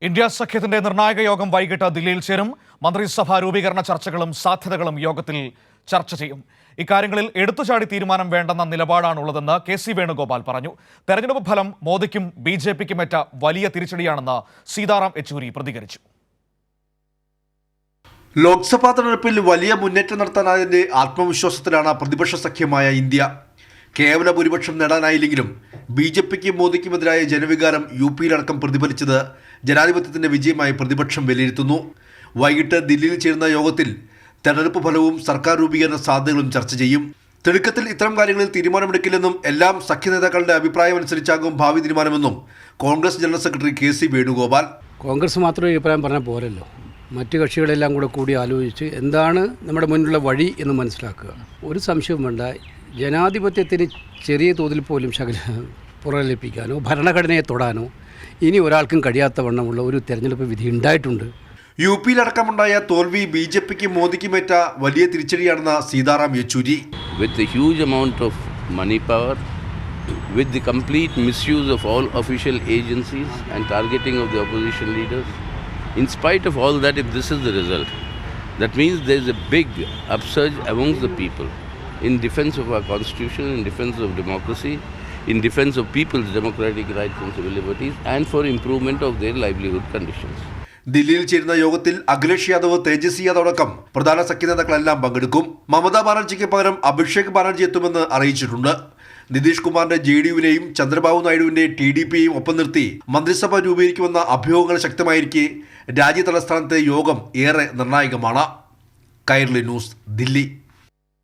India സഖ്യത്തിന്റെ നിർണായക യോഗം വൈകിട്ട് ദില്ലിയിൽ ചേരും. മന്ത്രിസഭാ രൂപീകരണ ചർച്ചകളും സാധ്യതകളും യോഗത്തിൽ ചർച്ച ചെയ്യും. ഇക്കാര്യങ്ങളിൽ എടുത്തുചാടി തീരുമാനം വേണ്ടെന്ന നിലപാടാണുള്ളതെന്ന് കെ.സി. വേണുഗോപാൽ പറഞ്ഞു. തെരഞ്ഞെടുപ്പ് ഫലം മോദിക്കും ബി.ജെ.പിക്കുമേറ്റ വലിയ തിരിച്ചടിയാണെന്ന് സീതാറാം യെച്ചൂരി പ്രതികരിച്ചു. ലോക്സഭാ തെരഞ്ഞെടുപ്പിൽ വലിയ മുന്നേറ്റം നടത്താനായതിന്റെ ആത്മവിശ്വാസത്തിലാണ് പ്രതിപക്ഷ സഖ്യമായ ഇന്ത്യ. കേവല ഭൂരിപക്ഷം നേടാനായില്ലെങ്കിലും ബി.ജെ.പിക്കും മോദിക്കുമെതിരായ ജനവികാരം യു.പിയിലടക്കം പ്രതിഫലിച്ചത് ജനാധിപത്യത്തിന്റെ വിജയമായി പ്രതിപക്ഷം വിലയിരുത്തുന്നു. വൈകിട്ട് ദില്ലിയിൽ ചേരുന്ന യോഗത്തിൽ തെരഞ്ഞെടുപ്പ് ഫലവും സർക്കാർ രൂപീകരണ സാധ്യതകളും ചർച്ച ചെയ്യും. തിടുക്കത്തിൽ ഇത്തരം കാര്യങ്ങളിൽ തീരുമാനമെടുക്കില്ലെന്നും എല്ലാം സഖ്യ നേതാക്കളുടെ അഭിപ്രായമനുസരിച്ചാകും ഭാവി തീരുമാനമെന്നും Congress general secretary K C. Venugopal. Congress മാത്രം അഭിപ്രായം പറഞ്ഞാൽ പോരല്ലോ, മറ്റു കക്ഷികളെല്ലാം കൂടി ആലോചിച്ച് എന്താണ് നമ്മുടെ മുന്നിലുള്ള വഴി എന്ന് മനസ്സിലാക്കുക. ഒരു സംശയവും വേണ്ട, ജനാധിപത്യത്തിന് ചെറിയ തോതിൽ പോലും പുറലേൽപ്പിക്കാനോ ഭരണഘടനയെ തൊടാനോ ഇനി ഒരാൾക്കും കഴിയാത്ത വണ്ണമുള്ള ഒരു തെരഞ്ഞെടുപ്പ് വിധി ഉണ്ടായിട്ടുണ്ട്. യു.പിയിലടക്കമുണ്ടായ തോൽവി ബി.ജെ.പിക്കും മോദിക്കുമേറ്റ വലിയ തിരിച്ചടിയാണെന്ന് Sitaram Yechury. With the huge amount of money power, with the complete misuse of all official agencies and targeting of the opposition leaders, in spite of all that, if this is the result, that means there is a big upsurge amongst the people in defense of our constitution, in defense of democracy, in defense of people's democratic rights and civil liberties, and for improvement of their livelihood conditions. ദില്ലിയിൽ ചേരുന്ന യോഗത്തിൽ അഖിലേഷ് യാദവ്, തേജസ്വി യാദവ് അടക്കം പ്രധാന സഖ്യ നേതാക്കളെല്ലാം പങ്കെടുക്കും. മമതാ ബാനർജിക്ക് പകരം അഭിഷേക് ബാനർജി എത്തുമെന്ന് അറിയിച്ചിട്ടുണ്ട്. നിതീഷ് കുമാറിന്റെ ജെ.ഡി.യുവിനെയും ചന്ദ്രബാബു നായിഡുവിന്റെ ടി.ഡി.പിയെയും ഒപ്പം നിർത്തി മന്ത്രിസഭ രൂപീകരിക്കുമെന്ന അഭ്യൂഹങ്ങൾ ശക്തമായിരിക്കെ രാജ്യതലസ്ഥാനത്തെ യോഗം ഏറെ നിർണായകമാണ്. കൈരളി ന്യൂസ്, ദില്ലി.